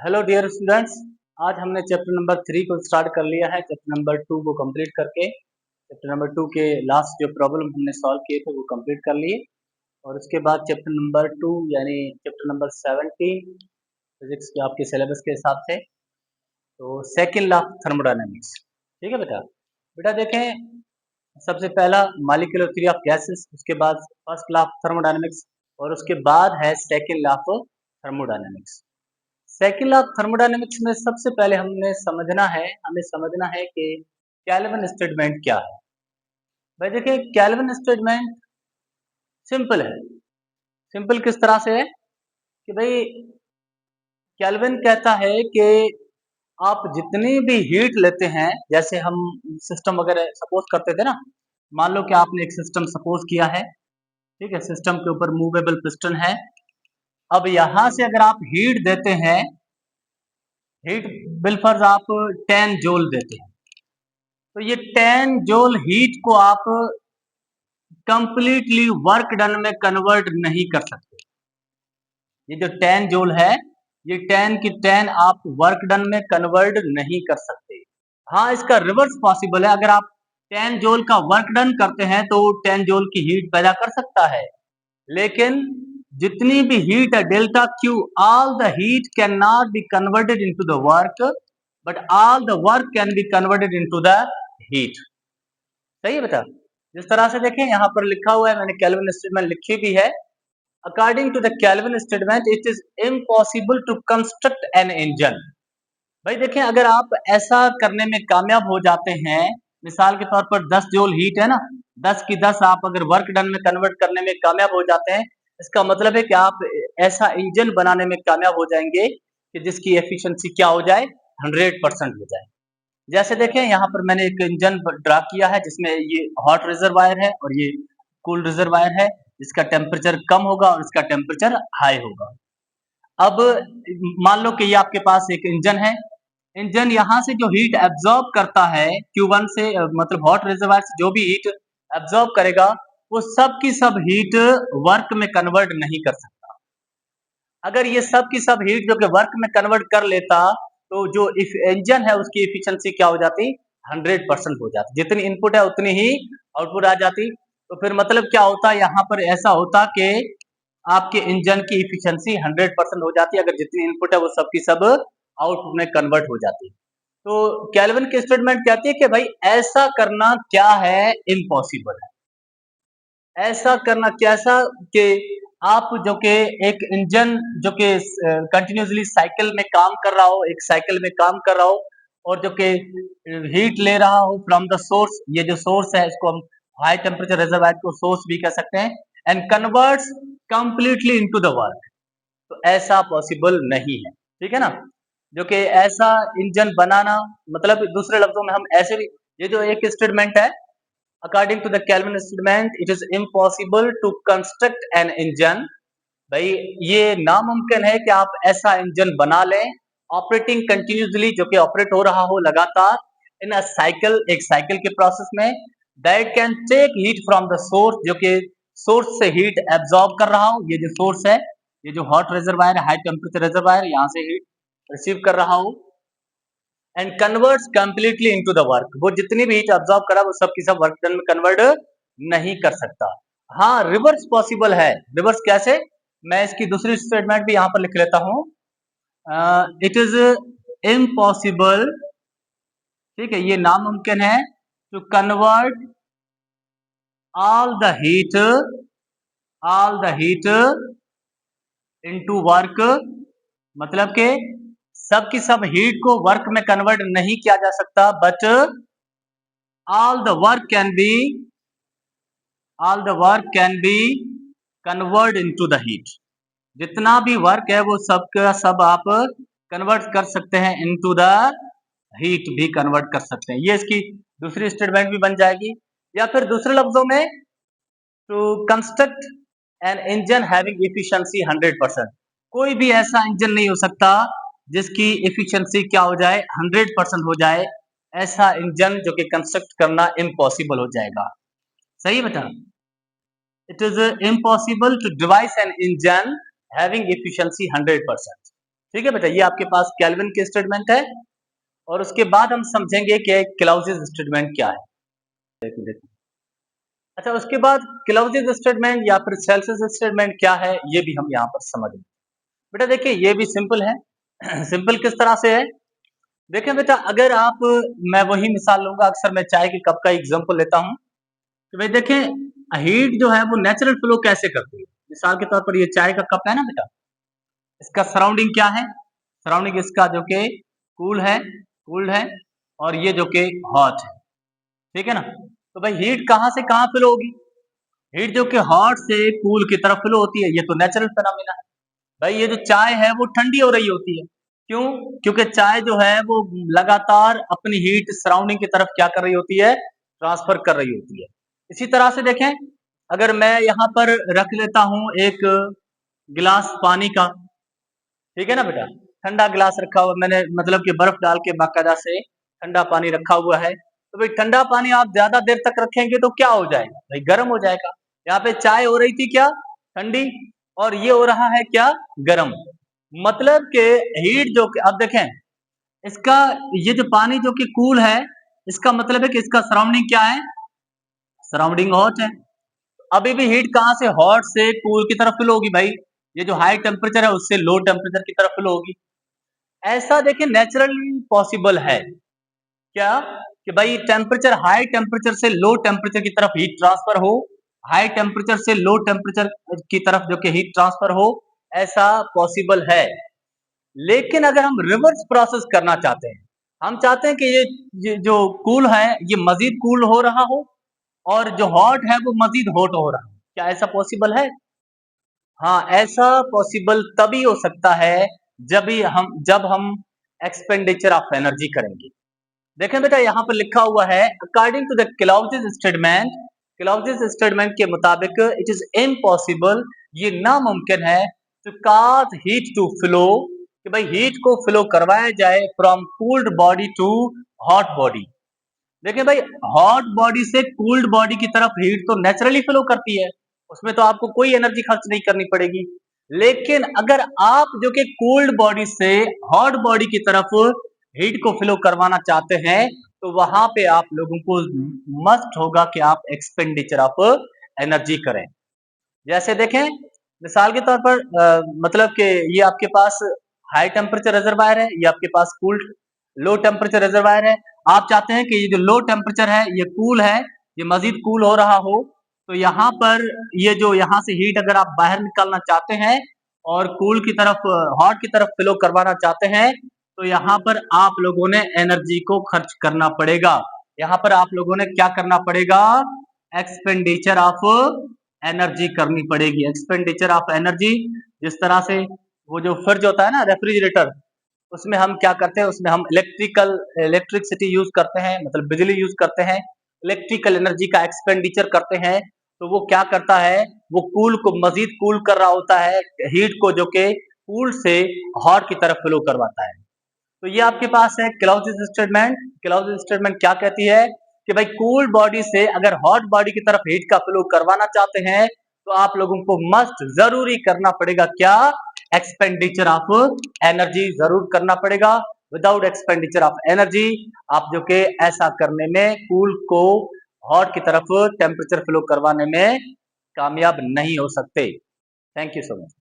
Hello dear students. आज हमने chapter number 3 को स्टार्ट कर लिया है। चैप्टर नंबर 2 को कंप्लीट करके चैप्टर नंबर 2 के लास्ट जो प्रॉब्लम हमने सॉल्व किए थे वो कंप्लीट कर लिए। और उसके बाद चैप्टर नंबर 2 यानी चैप्टर नंबर 17 फिजिक्स के आपके सिलेबस के हिसाब से तो सेकेंड लॉ ऑफ थर्मोडायनेमिक्स। ठीक है बेटा। बेटा देखें, सबसे पहला मॉलिक्यूलर थ्योरी ऑफ गैसेस, उसके बाद फर्स्ट लॉ ऑफ थर्मोडायनेमिक्स और उसके बाद है second law of thermodynamics. Second law of thermodynamics में सबसे पहले हमें समझना है कि केल्विन स्टेटमेंट क्या है। भाई देखिए, केल्विन स्टेटमेंट सिंपल है। सिंपल किस तरह से है कि भाई केल्विन कहता है कि आप जितनी भी हीट लेते हैं, जैसे हम सिस्टम वगैरह सपोज करते थे ना, मान लो कि आपने एक सिस्टम सपोज किया है, ठीक है, सिस्टम के ऊपर मूवेबल पिस्टन है। अब यहां से अगर आप हीट देते हैं, हीट बिलफर्ज आप 10 जूल देते हैं, तो ये 10 जूल हीट को आप कंप्लीटली वर्क डन में कन्वर्ट नहीं कर सकते। ये जो 10 जूल है, ये 10 की 10 आप वर्क डन में कन्वर्ट नहीं कर सकते। हाँ, इसका रिवर्स पॉसिबल है। अगर आप 10 जूल का वर्क डन करते हैं तो 10 जूल की हीट पैदा कर सकता है, लेकिन जितनी भी हीट है delta Q, all the heat can not be converted into the work, but all the work can be converted into the heat. सही है बेटा। जिस तरह से देखें यहाँ पर लिखा हुआ है, मैंने केल्विन स्टेटमेंट लिखी भी है। According to the Kelvin statement it is impossible to construct an engine. भाई देखें, अगर आप ऐसा करने में कामयाब हो जाते हैं, मिसाल के तौर पर 10 जूल हीट है ना, 10 की 10 आप अगर वर्क डन में कन्वर्ट करने में कामयाब हो जाते हैं, इसका मतलब है कि आप ऐसा इंजन बनाने में कामयाब हो जाएंगे कि जिसकी एफिशिएंसी क्या हो जाए, 100% हो जाए। जैसे देखें, यहाँ पर मैंने एक इंजन ड्रा किया है जिसमें ये हॉट रिजर्वायर है और ये कूल रिजर्वायर है, जिसका टेम्परेचर कम होगा और इसका टेम्परेचर हाई होगा। अब मान लो कि ये आपके पास एक इंजन है। इंजन यहाँ से जो हीट एब्जॉर्ब करता है Q1 से, मतलब हॉट रिजर्वायर से जो भी हीट एब्जॉर्ब करेगा, वो सब की सब हीट वर्क में कन्वर्ट नहीं कर सकता। अगर ये सब की सब हीट जो कि वर्क में कन्वर्ट कर लेता, तो जो इंजन है उसकी एफिशिएंसी क्या हो जाती, 100% हो जाती। जितनी इनपुट है उतनी ही आउटपुट आ जाती। तो फिर मतलब क्या होता, यहाँ पर ऐसा होता कि आपके इंजन की एफिशिएंसी 100% हो जाती, अगर जितनी इनपुट है वो सब की सब आउटपुट में कन्वर्ट हो जाती। तो केल्विन की स्टेटमेंट कहती है कि भाई ऐसा करना क्या है, इम्पॉसिबल है। ऐसा करना कैसा कि आप जो कि एक इंजन जो कि कंटिन्यूसली साइकिल में काम कर रहा हो, एक साइकिल में काम कर रहा हो और जो कि हीट ले रहा हो फ्रॉम द सोर्स, ये जो सोर्स है इसको हम हाई टेम्परेचर रिजर्वायर को सोर्स भी कह सकते हैं, and converts completely into the work. तो ऐसा पॉसिबल नहीं है, ठीक है ना। जो कि ऐसा इंजन बनाना, मतलब दूसरे लफ्जों में हम ऐसे भी, ये जो एक स्टेटमेंट है, according to the Kelvin statement it is impossible to construct an engine. भाई ये नामुमकिन है कि आप ऐसा इंजन बना लें ऑपरेटिंग कंटिन्यूसली, जो कि ऑपरेट हो रहा हो लगातार इन अ साइकिल, एक साइकिल के प्रोसेस में, that can take heat from the source, जो कि सोर्स से हीट एब्जॉर्ब कर रहा हो। ये जो सोर्स है, ये जो हॉट रिजर्वायर है, हाई टेम्परेचर रिजर्वायर, यहाँ से हीट रिसीव कर रहा हो and converts completely into the work. वो जितनी भी हीट अब्सॉर्ब करा वो सब की सब वर्क डन में कन्वर्ट नहीं कर सकता। हाँ, रिवर्स पॉसिबल है। रिवर्स कैसे, मैं इसकी दूसरी स्टेटमेंट भी यहाँ पर लिख लेता हूँ। इट इज इम्पॉसिबल, ठीक है, ये नामुमकिन है, to convert all the heat, all the heat into work. मतलब कि सब की सब हीट को वर्क में कन्वर्ट नहीं किया जा सकता, but all the work can be, all the work can be convert into the heat। जितना भी वर्क है वो सब का सब आप कन्वर्ट कर सकते हैं इनटू द हीट, भी कन्वर्ट कर सकते हैं। ये इसकी दूसरी स्टेटमेंट भी बन जाएगी। या फिर दूसरे लफ्जों में, to construct an engine having efficiency 100%। कोई भी ऐसा इंजन नहीं हो सकता जिसकी एफिशिएंसी क्या हो जाए, 100% हो जाए। ऐसा इंजन जो कि कंस्ट्रक्ट करना इम्पॉसिबल हो जाएगा। सही बेटा। It is impossible to devise an engine having efficiency 100%। ठीक है बेटा, ये आपके पास केल्विन की स्टेटमेंट है और उसके बाद हम समझेंगे कि क्लाउसियस स्टेटमेंट क्या है। देखो देखो, अच्छा उसके बाद क्लाउसियस स्टेटमेंट या फिर सेल्सियस स्टेटमेंट क्या है ये भी हम यहाँ पर समझेंगे। बेटा देखिए ये भी सिंपल है। सिंपल किस तरह से है, देखें बेटा, अगर आप, मैं वही मिसाल लूंगा, अक्सर मैं चाय के कप का एग्जांपल लेता हूँ कि भाई देखें, हीट जो है वो नेचुरल फ्लो कैसे करती है। मिसाल के तौर पर ये चाय का कप है ना बेटा, इसका सराउंडिंग क्या है, सराउंडिंग इसका जो कि कूल्ड है और ये जो कि हॉट है, ठीक है ना। तो भाई हीट कहाँ से कहाँ फ्लो होगी, हीट जो कि हॉट से कूल की तरफ फ्लो होती है, ये तो नेचुरल फिनोमिना है। भाई ये जो चाय है वो ठंडी हो रही होती है, क्यों, क्योंकि चाय जो है वो लगातार अपनी हीट सराउंडिंग की तरफ क्या कर रही होती है, ट्रांसफर कर रही होती है। इसी तरह से देखें, अगर मैं यहाँ पर रख लेता हूँ एक गिलास पानी का, ठीक है ना बेटा, ठंडा गिलास रखा हुआ मैंने, मतलब कि बर्फ डाल के बाकायदा से ठंडा पानी रखा हुआ है, तो भाई ठंडा पानी आप ज्यादा देर तक रखेंगे तो क्या हो जाएगा, भाई गर्म हो जाएगा। यहाँ पे चाय हो रही थी क्या, ठंडी, और ये हो रहा है क्या, गर्म। मतलब कि हीट जो कि, अब देखें इसका, ये जो पानी जो कि कूल है, इसका मतलब है कि इसका सराउंडिंग क्या है, सराउंडिंग हॉट है। अभी भी हीट कहां से, हॉट से कूल की तरफ फ्लो होगी भाई, ये जो हाई टेम्परेचर है उससे लो टेम्परेचर की तरफ फ्लो होगी। ऐसा देखिए नेचुरली पॉसिबल है क्या, कि भाई टेम्परेचर, हाई टेम्परेचर से लो टेम्परेचर की तरफ हीट ट्रांसफर हो, हाई टेम्परेचर से लो टेम्परेचर की तरफ जो कि हीट ट्रांसफर हो, ऐसा पॉसिबल है। लेकिन अगर हम रिवर्स प्रोसेस करना चाहते हैं, हम चाहते हैं कि ये जो कूल है ये मजीद कूल हो रहा हो और जो हॉट है वो मजीद हॉट हो रहा हो, क्या ऐसा पॉसिबल है। हाँ, ऐसा पॉसिबल तभी हो सकता है जब हम एक्सपेंडिचर ऑफ एनर्जी करेंगे। देखें बेटा यहाँ पर लिखा हुआ है, according to the Clausius statement के मुताबिक इट इज इम्पॉसिबल, ये नामुमकिन है, to cause heat to flow, कि भाई हीट को फ्लो करवाया जाए from cooled body to hot body. देखिए भाई, हॉट बॉडी से कूल्ड बॉडी की तरफ हीट तो नेचुरली फ्लो करती है, उसमें तो आपको कोई एनर्जी खर्च नहीं करनी पड़ेगी। लेकिन अगर आप जो कि कूल्ड बॉडी से हॉट बॉडी की तरफ हीट को फ्लो करवाना चाहते हैं, तो वहां पे आप लोगों को मस्ट होगा कि आप एक्सपेंडिचर ऑफ एनर्जी करें। जैसे देखें, मिसाल के तौर पर मतलब कि ये आपके पास हाई टेम्परेचर रिजर्वायर है, ये आपके पास कूल्ड लो टेम्परेचर रिजर्वायर है। आप चाहते हैं कि ये जो लो टेम्परेचर है ये कूल है, ये मजीद कूल हो रहा हो, तो यहाँ पर ये जो यहाँ से हीट अगर आप बाहर निकालना चाहते हैं और कूल की तरफ, हॉट की तरफ फ्लो करवाना चाहते हैं, तो यहाँ पर आप लोगों ने एनर्जी को खर्च करना पड़ेगा। यहाँ पर आप लोगों ने क्या करना पड़ेगा, एक्सपेंडिचर ऑफ एनर्जी करनी पड़ेगी, एक्सपेंडिचर ऑफ एनर्जी। जिस तरह से वो जो फ्रिज होता है ना, रेफ्रिजरेटर, उसमें हम क्या करते हैं, उसमें हम इलेक्ट्रिसिटी यूज करते हैं, मतलब बिजली यूज करते हैं, इलेक्ट्रिकल एनर्जी का एक्सपेंडिचर करते हैं। तो वो क्या करता है, वो कूल को मजीद कूल कर रहा होता है, हीट को जो कि कूल से हॉट की तरफ फ्लो करवाता है। तो ये आपके पास है क्लाउसियस स्टेटमेंट। क्लाउसियस स्टेटमेंट क्या कहती है कि भाई कूल बॉडी से अगर हॉट बॉडी की तरफ हीट का फ्लो करवाना चाहते हैं, तो आप लोगों को मस्ट जरूरी करना पड़ेगा क्या, एक्सपेंडिचर ऑफ एनर्जी जरूर करना पड़ेगा। विदाउट एक्सपेंडिचर ऑफ एनर्जी आप जो कि ऐसा करने में, कूल को हॉट की तरफ टेम्परेचर फ्लो करवाने में कामयाब नहीं हो सकते। Thank you so much.